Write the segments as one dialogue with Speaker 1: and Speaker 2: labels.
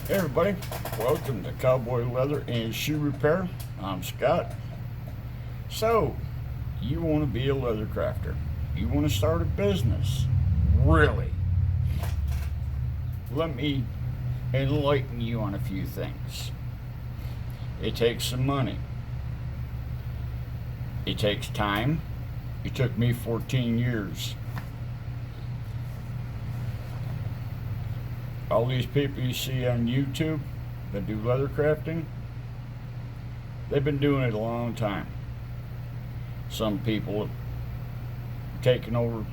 Speaker 1: Hey everybody, welcome to Cowboy Leather and Shoe Repair. I'm Scott. So, you want to be a leather crafter? You want to start a business? Really? Let me enlighten you on a few things. It takes some money. It takes time. It took me 14 years. All these people you see on YouTube that do leather crafting, they've been doing it a long time. Some people have taken over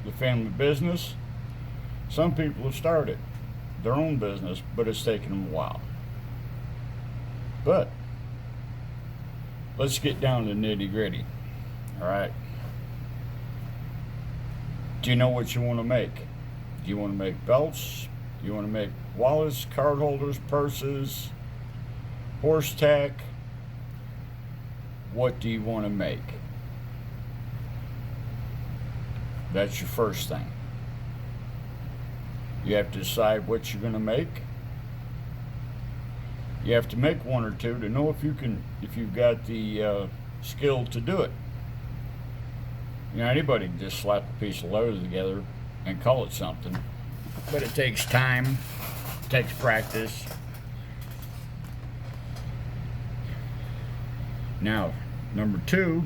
Speaker 1: the family business. Some people have started their own business, but it's taken them a while. But let's get down to the nitty gritty. All right. Do you know what you want to make? Do you want to make belts? You want to make wallets, card holders, purses, horse tack? What do you want to make? That's your first thing. You have to decide what you're going to make. You have to make one or two to know if you've got the skill to do it. You know, anybody can just slap a piece of leather together and call it something. But it takes time, it takes practice. Now, number two,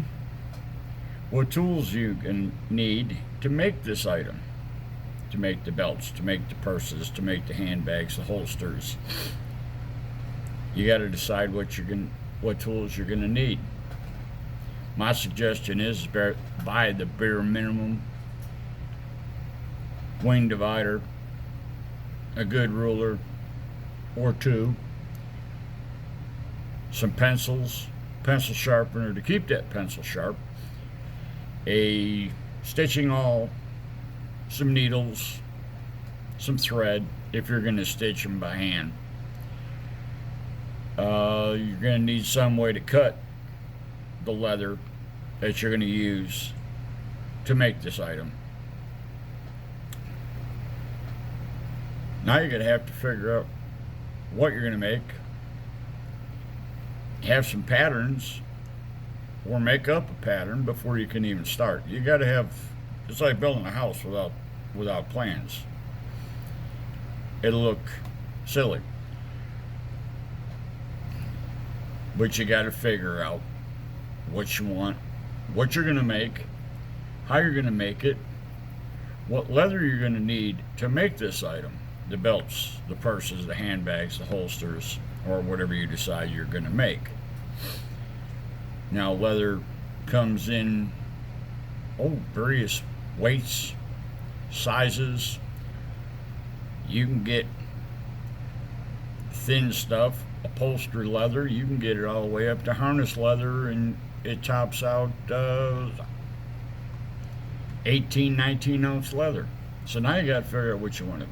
Speaker 1: what tools you can need to make this item. To make the belts, to make the purses, to make the handbags, the holsters. You got to decide what tools you're going to need. My suggestion is buy the bare minimum wing divider, a good ruler or two, some pencils, pencil sharpener to keep that pencil sharp, a stitching awl, some needles, some thread if you're going to stitch them by hand. You're going to need some way to cut the leather that you're going to use to make this item. Now you're going to have to figure out what you're going to make, have some patterns, or make up a pattern before you can even start. You got to have, it's like building a house without plans. It'll look silly. But you got to figure out what you want, what you're going to make, how you're going to make it, what leather you're going to need to make this item. The belts, the purses, the handbags, the holsters, or whatever you decide you're going to make. Now, leather comes in various weights, sizes. You can get thin stuff, upholstery leather. You can get it all the way up to harness leather, and it tops out 18, 19 ounce leather. So now you got to figure out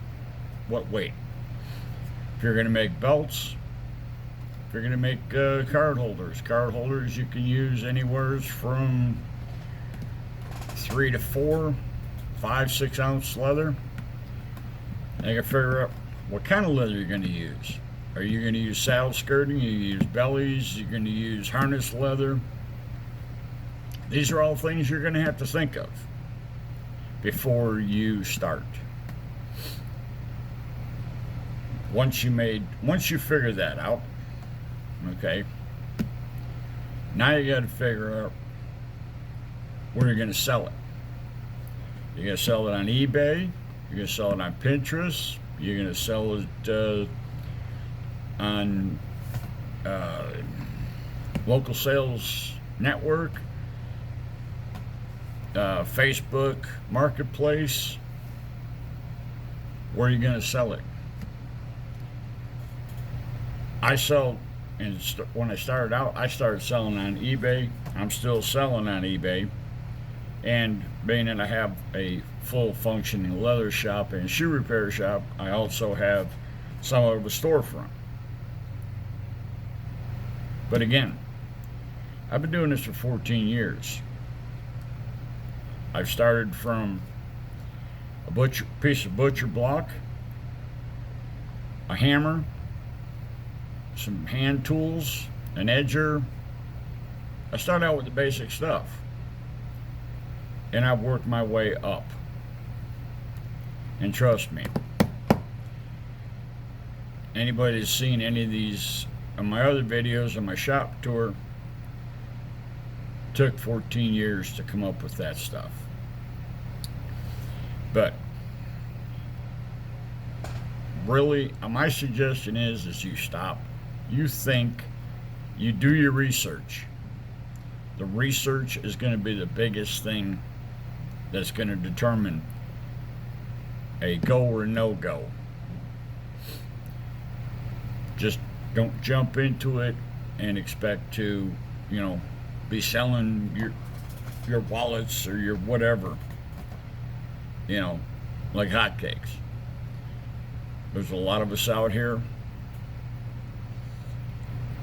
Speaker 1: what weight. If you're going to make belts, if you're going to make card holders you can use anywhere from 3 to 4, 5, 6 ounce leather. Now you got to figure out what kind of leather you're going to use. Are you going to use saddle skirting? You use bellies? You're going to use harness leather? These are all things you're going to have to think of before you start. Once you figure that out, okay, now you got to figure out where you're going to sell it. You're going to sell it on eBay. You're going to sell it on Pinterest. You're going to sell it on local sales network, Facebook Marketplace. Where are you going to sell it? When I started out, I started selling on eBay. I'm still selling on eBay. And being that I have a full functioning leather shop and shoe repair shop, I also have somewhat of a storefront. But again, I've been doing this for 14 years. I've started from a piece of butcher block a hammer, some hand tools, an edger. I started out with the basic stuff, and I've worked my way up. And trust me, anybody that's seen any of these on my other videos on my shop tour, took 14 years to come up with that stuff. But really, my suggestion is you stop, you think, you do your research. The research is going to be the biggest thing that's going to determine a go or no go. Just don't jump into it and expect to, be selling your wallets or your whatever, like hotcakes. There's a lot of us out here,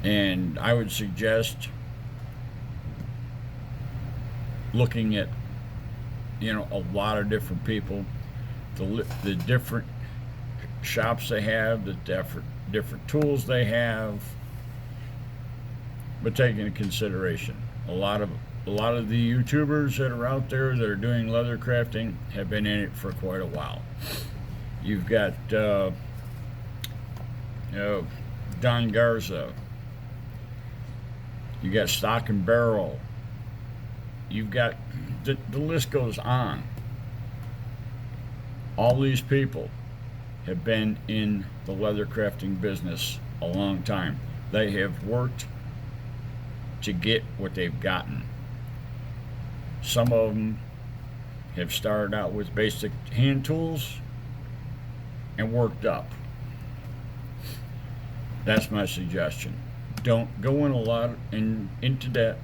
Speaker 1: and I would suggest looking at, a lot of different people, the different shops they have, the different tools they have, but taking into consideration a lot of the YouTubers that are out there that are doing leather crafting have been in it for quite a while. You've got Don Garza, you got Stock and Barrel, you've got the list goes on. All these people have been in the leather crafting business a long time. They have worked to get what they've gotten. Some of them have started out with basic hand tools and worked up. That's my suggestion. Don't go into debt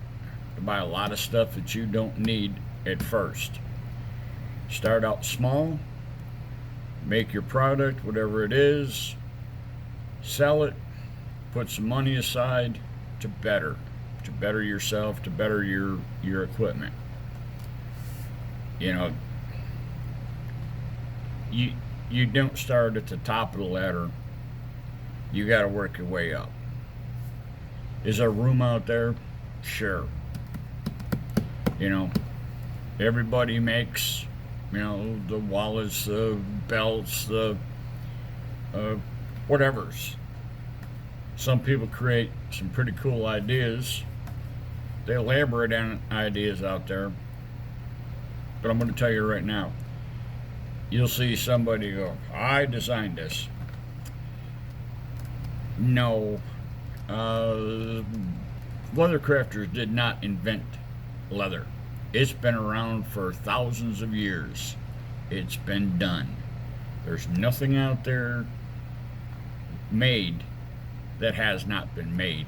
Speaker 1: to buy a lot of stuff that you don't need at first. Start out small, make your product, whatever it is, sell it, put some money aside to better yourself, to better your equipment. You don't start at the top of the ladder. You got to work your way up. Is there room out there? Sure. Everybody makes, the wallets, the belts, the whatevers. Some people create some pretty cool ideas. They elaborate on ideas out there. But I'm going to tell you right now, you'll see somebody go, I designed this. No. Leather crafters did not invent leather. It's been around for thousands of years. It's been done. There's nothing out there made that has not been made.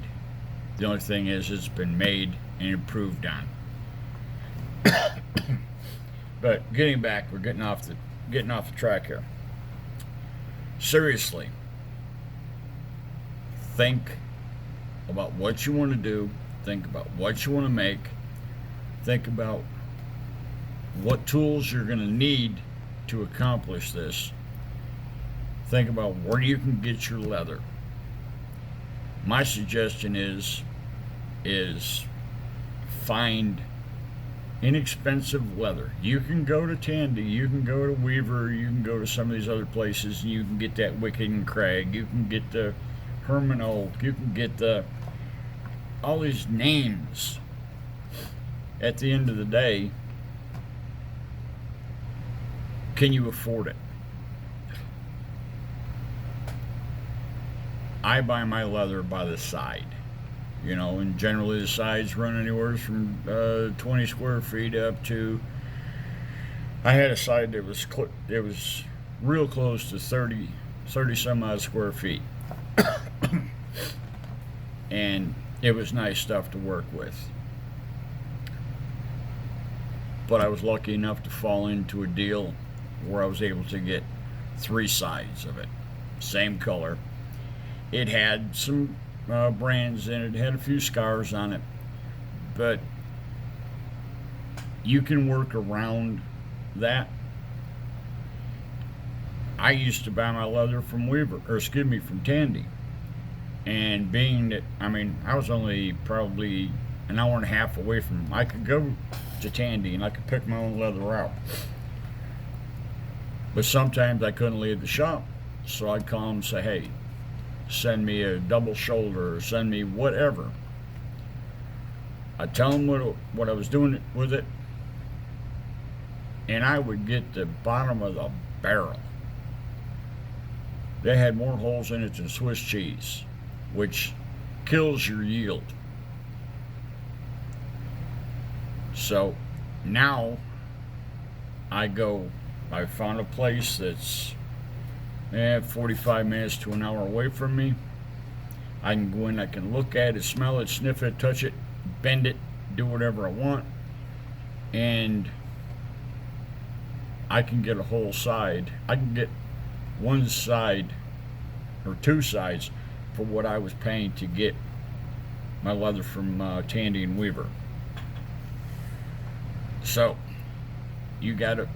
Speaker 1: The only thing is it's been made and improved on. But getting back, we're getting off the track here. Seriously, think about what you want to do. Think about what you want to make. Think about what tools you're going to need to accomplish this. Think about where you can get your leather. My suggestion is find inexpensive leather. You can go to Tandy, you can go to Weaver, you can go to some of these other places, and you can get that Wicked and Craig, you can get the Herman Oak, you can get all these names. At the end of the day, can you afford it? I buy my leather by the side, and generally the sides run anywhere from 20 square feet up to, I had a side that was real close to 30 some odd square feet. And it was nice stuff to work with. But I was lucky enough to fall into a deal where I was able to get 3 sides of it, same color. It had some brands in it, had a few scars on it, but you can work around that. I used to buy my leather from Weaver, or excuse me, from Tandy. And being that, I mean, I was only probably an hour and a half away from them, I could go to Tandy and I could pick my own leather out. But sometimes I couldn't leave the shop, so I'd call them and say, hey, send me a double shoulder or send me whatever. I'd tell them what I was doing with it, and I would get the bottom of the barrel. They had more holes in it than Swiss cheese, which kills your yield. So now I found a place that's 45 minutes to an hour away from me. I can go in, I can look at it, smell it, sniff it, touch it, bend it, do whatever I want, and I can get a whole side. I can get one side or two sides for what I was paying to get my leather from Tandy and Weaver. So you got to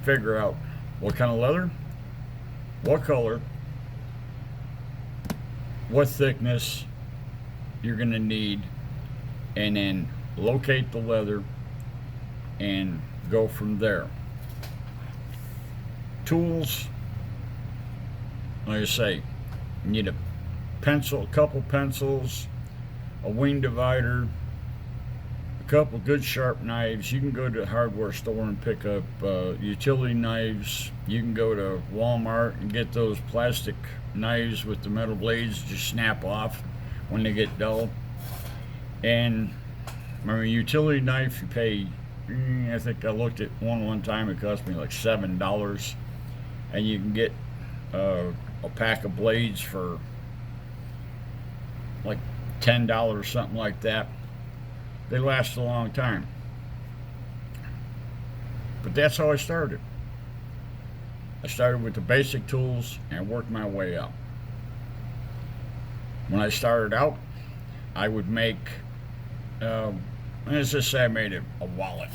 Speaker 1: figure out what kind of leather, what color, what thickness you're going to need, and then locate the leather and go from there. Tools, like I say, you need a pencil, a couple pencils, a wing divider, a couple good sharp knives. You can go to a hardware store and pick up utility knives. You can go to Walmart and get those plastic knives with the metal blades just snap off when they get dull. And I mean, utility knife, you pay, I think I looked at one time, it cost me like $7, and you can get a pack of blades for like $10, something like that. They last a long time. But that's how I started. I started with the basic tools and worked my way up. When I started out, I would make, let's just say I made a wallet.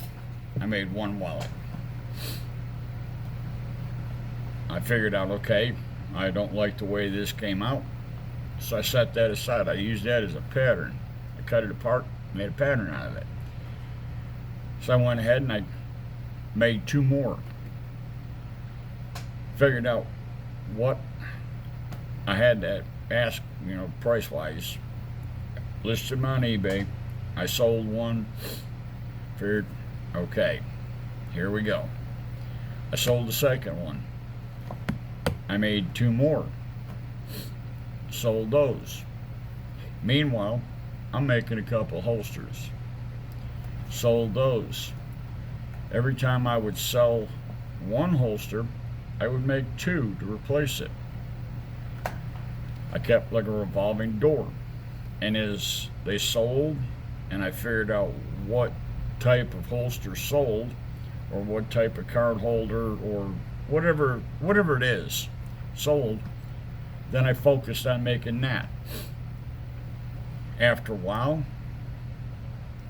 Speaker 1: I made one wallet. I figured out, okay, I don't like the way this came out, so I set that aside. I used that as a pattern. I cut it apart, made a pattern out of it. So I went ahead and I made two more. Figured out what I had to ask, price-wise. Listed them on eBay. I sold one. Figured, okay, here we go. I sold the second one. I made two more. Sold those. Meanwhile, I'm making a couple holsters. Sold those. Every time I would sell one holster, I would make two to replace it. I kept like a revolving door. And as they sold, and I figured out what type of holster sold, or what type of card holder, or whatever it is sold, then I focused on making that. After a while,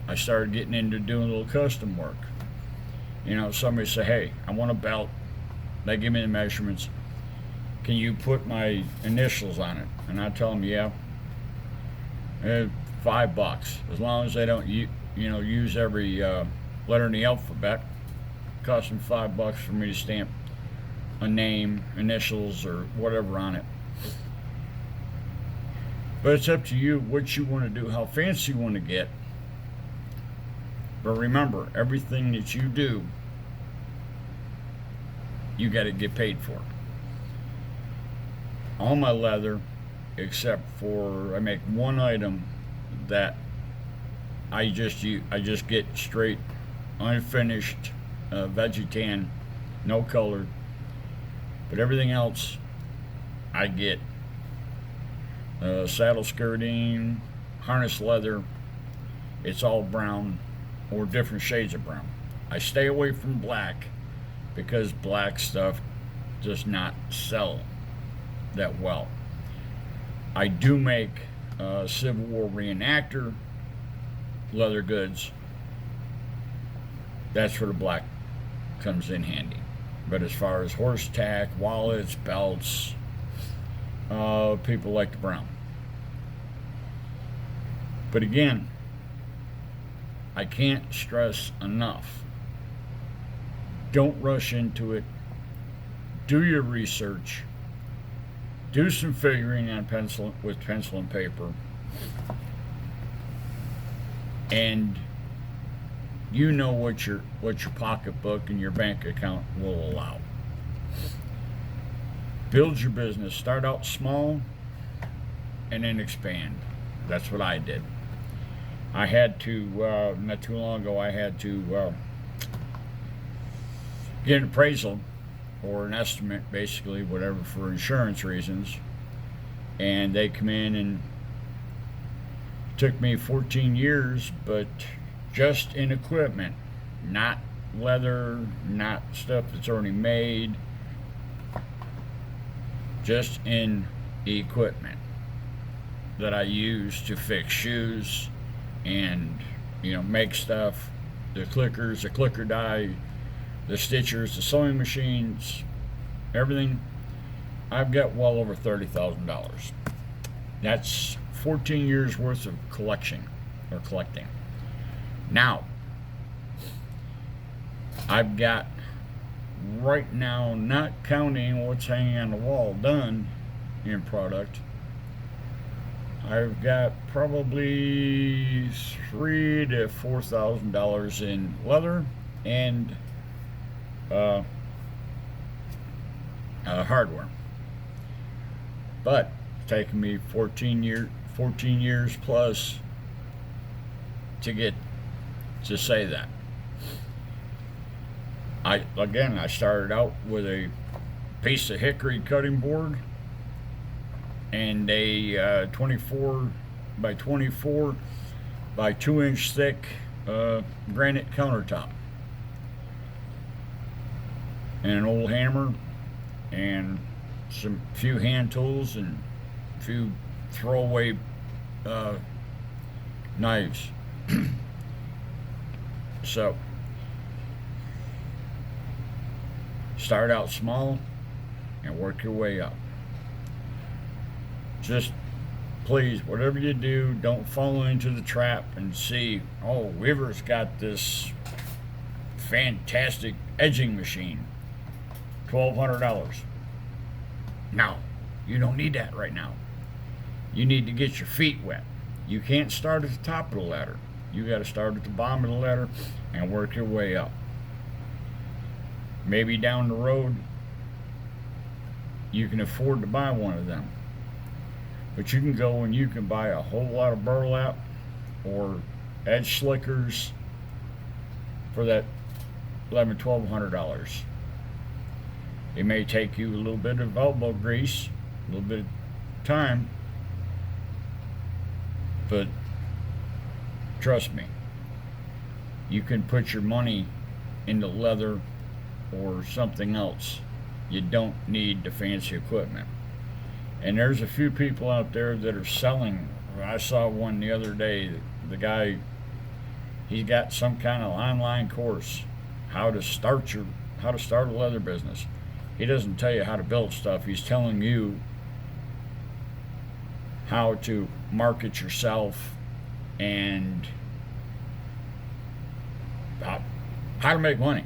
Speaker 1: I started getting into doing a little custom work. Somebody say, hey, I want a belt. They give me the measurements. Can you put my initials on it? And I tell them, yeah. $5. As long as they don't use every letter in the alphabet. It costs them $5 for me to stamp a name, initials, or whatever on it. But it's up to you what you want to do, how fancy you want to get. But remember, everything that you do, you got to get paid for. All my leather, except for I make one item that I just get straight, unfinished vegetan, no color. But everything else, I get saddle skirting, harness leather. It's all brown or different shades of brown. I stay away from black because black stuff does not sell that well. I do make Civil War reenactor leather goods. That's where the black comes in handy. But as far as horse tack, wallets, belts, people like the brown. But again, I can't stress enough. Don't rush into it. Do your research. Do some figuring on with pencil and paper. And you know what your pocketbook and your bank account will allow. Build your business. Start out small and then expand. That's what I did. I had to, not too long ago, I had to get an appraisal or an estimate, basically, whatever, for insurance reasons. And they come in, and it took me 14 years, but just in equipment, not leather, not stuff that's already made, just in equipment that I use to fix shoes and, make stuff, the clickers, the clicker die, the stitchers, the sewing machines, everything. I've got well over $30,000. That's 14 years worth of collecting. Now, I've got, right now, not counting what's hanging on the wall done in product, I've got probably $3,000 to $4,000 in leather and hardware. But it's taken me 14 years plus to say that. I started out with a piece of hickory cutting board and a 24 by 24 by 2-inch thick granite countertop, and an old hammer and some few hand tools and a few throwaway knives. So start out small and work your way up. Just please, whatever you do, don't fall into the trap and see, oh, Weaver's got this fantastic edging machine, $1,200. No, you don't need that right now. You need to get your feet wet. You can't start at the top of the ladder. You got to start at the bottom of the ladder and work your way up. Maybe down the road, you can afford to buy one of them. But you can go and you can buy a whole lot of burlap or edge slickers for that $1,100-$1,200. It may take you a little bit of elbow grease, a little bit of time, but trust me, you can put your money into leather or something else. You don't need the fancy equipment. And there's a few people out there that are selling. I saw one the other day. The guy, he's got some kind of online course, how to start a leather business. He doesn't tell you how to build stuff. He's telling you how to market yourself and how to make money.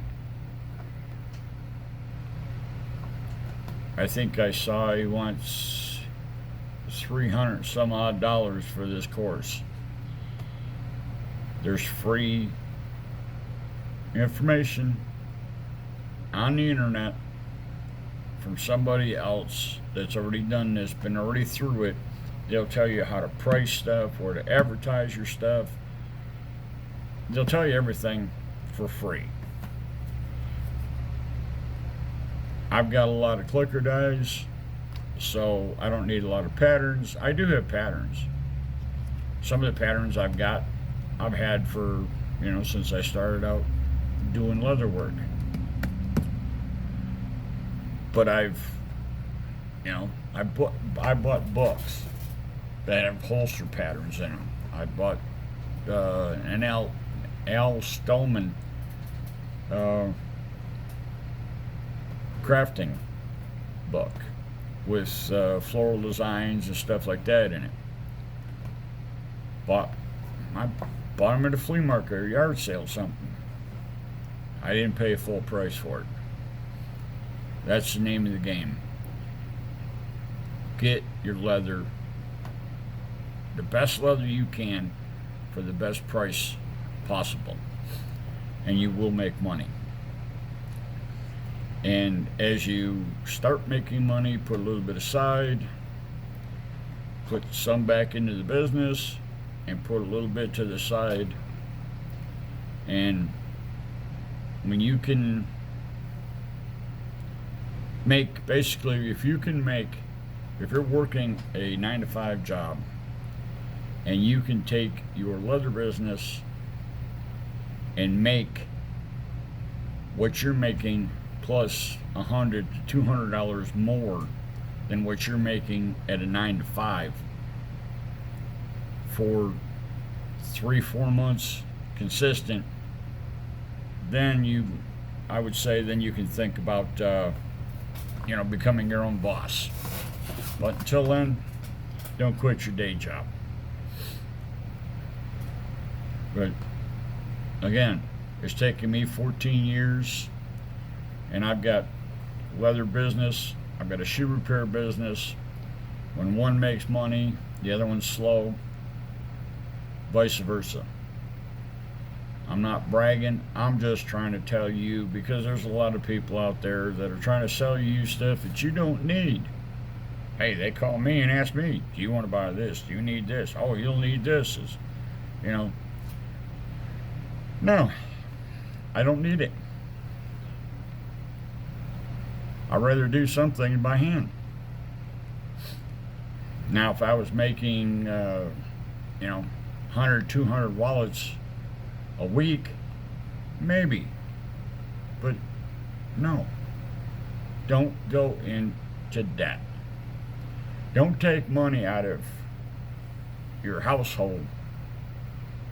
Speaker 1: I think I saw he wants $300 some odd for this course. There's free information on the internet from somebody else that's already done this, been already through it. They'll tell you how to price stuff, where to advertise your stuff. They'll tell you everything for free. I've got a lot of clicker dies, so I don't need a lot of patterns. I do have patterns. Some of the patterns I've had for, since I started out doing leather work. But I bought books that have holster patterns in them. I bought an Al Stolman crafting book with floral designs and stuff like that in it. I bought them at a flea market or yard sale, something. I didn't pay a full price for it. That's the name of the game. Get your leather, the best leather you can, for the best price possible, and you will make money. And as you start making money, put a little bit aside, put some back into the business, and put a little bit to the side. And when you can make, basically, if you're working a 9-to-5 job and you can take your leather business and make what you're making plus $100 to $200 more than what you're making at a 9-to-5 for 3-4 months consistent, then I would say you can think about becoming your own boss. But until then, don't quit your day job. But again, it's taken me 14 years, and I've got leather business, I've got a shoe repair business. When one makes money, the other one's slow, vice versa. I'm not bragging, I'm just trying to tell you, because there's a lot of people out there that are trying to sell you stuff that you don't need. Hey, they call me and ask me, do you want to buy this? Do you need this? Oh, you'll need this. No, I don't need it. I'd rather do something by hand. Now, if I was making, 100, 200 wallets a week, maybe. But no, don't go into debt. Don't take money out of your household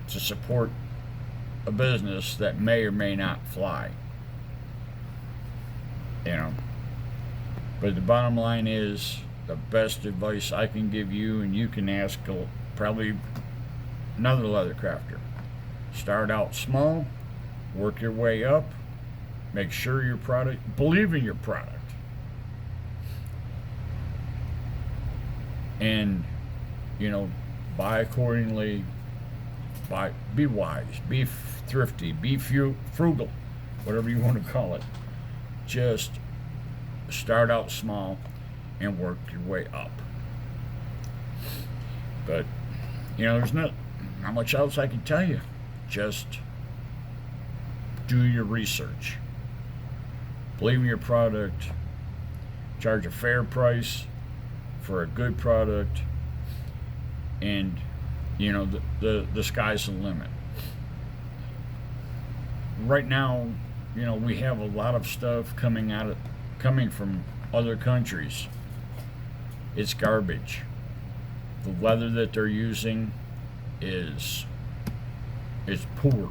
Speaker 1: to support a business that may or may not fly. But the bottom line is, the best advice I can give you, and you can ask probably another leather crafter. Start out small, work your way up, make sure your product, believe in your product. And, buy accordingly, be wise, be thrifty, be frugal, whatever you want to call it. Just start out small and work your way up. But, there's not much else I can tell you. Just do your research. Believe in your product. Charge a fair price for a good product. And, the sky's the limit. Right now, we have a lot of stuff coming from other countries. It's garbage. The leather that they're using is poor.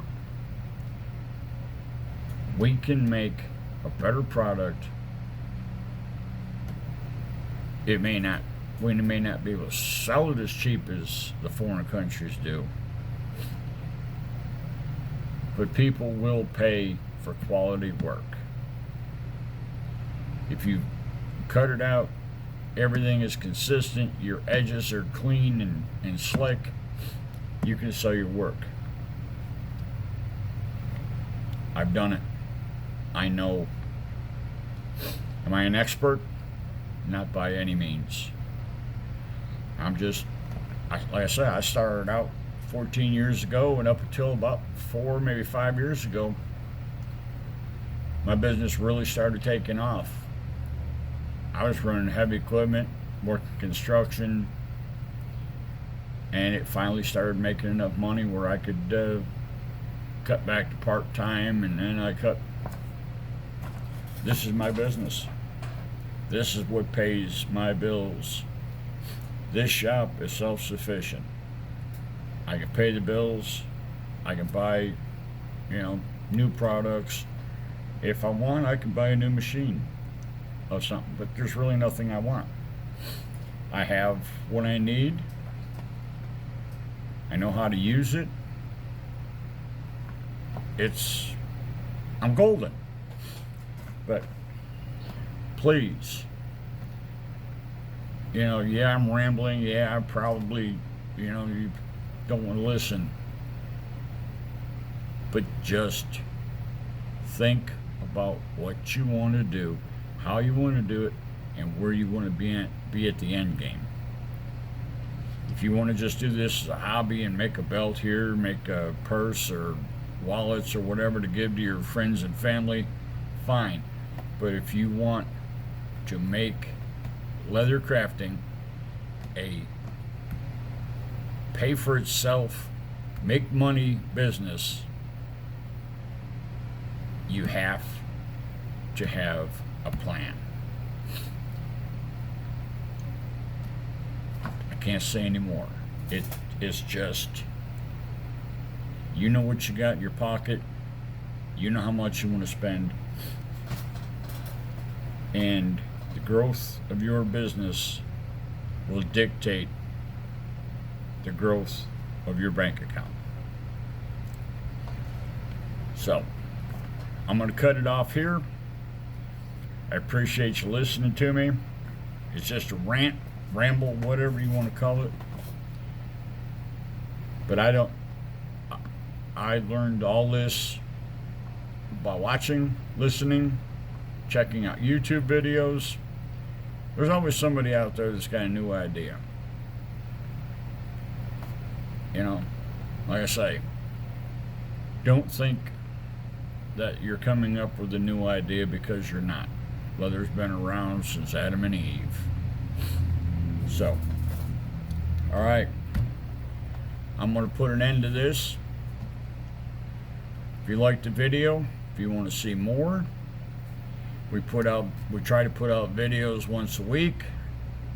Speaker 1: We can make a better product. We may not be able to sell it as cheap as the foreign countries do, but people will pay for quality work. If you cut it out, everything is consistent, your edges are clean and slick, you can sell your work. I've done it. I know. Am I an expert? Not by any means. Like I said, I started out 14 years ago, and up until about 4, maybe 5 years ago, my business really started taking off. I was running heavy equipment, working construction, and it finally started making enough money where I could cut back to part-time, and then this is my business. This is what pays my bills. This shop is self-sufficient. I can pay the bills. I can buy, new products. If I want, I can buy a new machine. of something, but there's really nothing I want. I have what I need. I know how to use it. I'm golden. But please, yeah, I'm rambling. Yeah, I probably, you don't want to listen. But just think about what you want to do, how you want to do it, and where you want to be at the end game. If you want to just do this as a hobby and make a belt here, make a purse or wallets or whatever to give to your friends and family, fine. But if you want to make leather crafting a pay for itself, make money business, you have to have a plan. I can't say anymore. It is just, you know what you got in your pocket, you know how much you want to spend, and the growth of your business will dictate the growth of your bank account. So, I'm going to cut it off here. I appreciate you listening to me. It's just a rant, ramble, whatever you want to call it. But I learned all this by watching, listening, checking out YouTube videos. There's always somebody out there that's got a new idea. Like I say, don't think that you're coming up with a new idea, because you're not. Leather's been around since Adam and Eve. So, all right, I'm going to put an end to this. If you liked the video, if you want to see more, we try to put out videos once a week,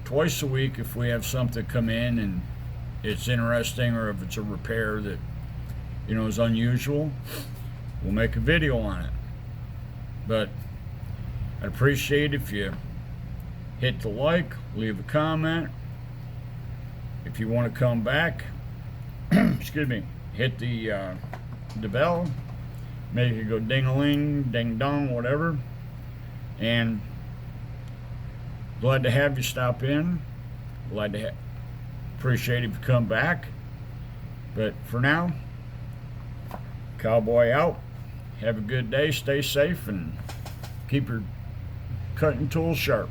Speaker 1: twice a week if we have something come in and it's interesting, or if it's a repair that is unusual, we'll make a video on it. But I'd appreciate if you hit the like, leave a comment. If you want to come back, excuse me, hit the bell, make it go ding-a-ling, ding-dong, whatever. And glad to have you stop in. Glad to appreciate if you come back. But for now, cowboy out. Have a good day, stay safe, and keep your cutting tools sharp.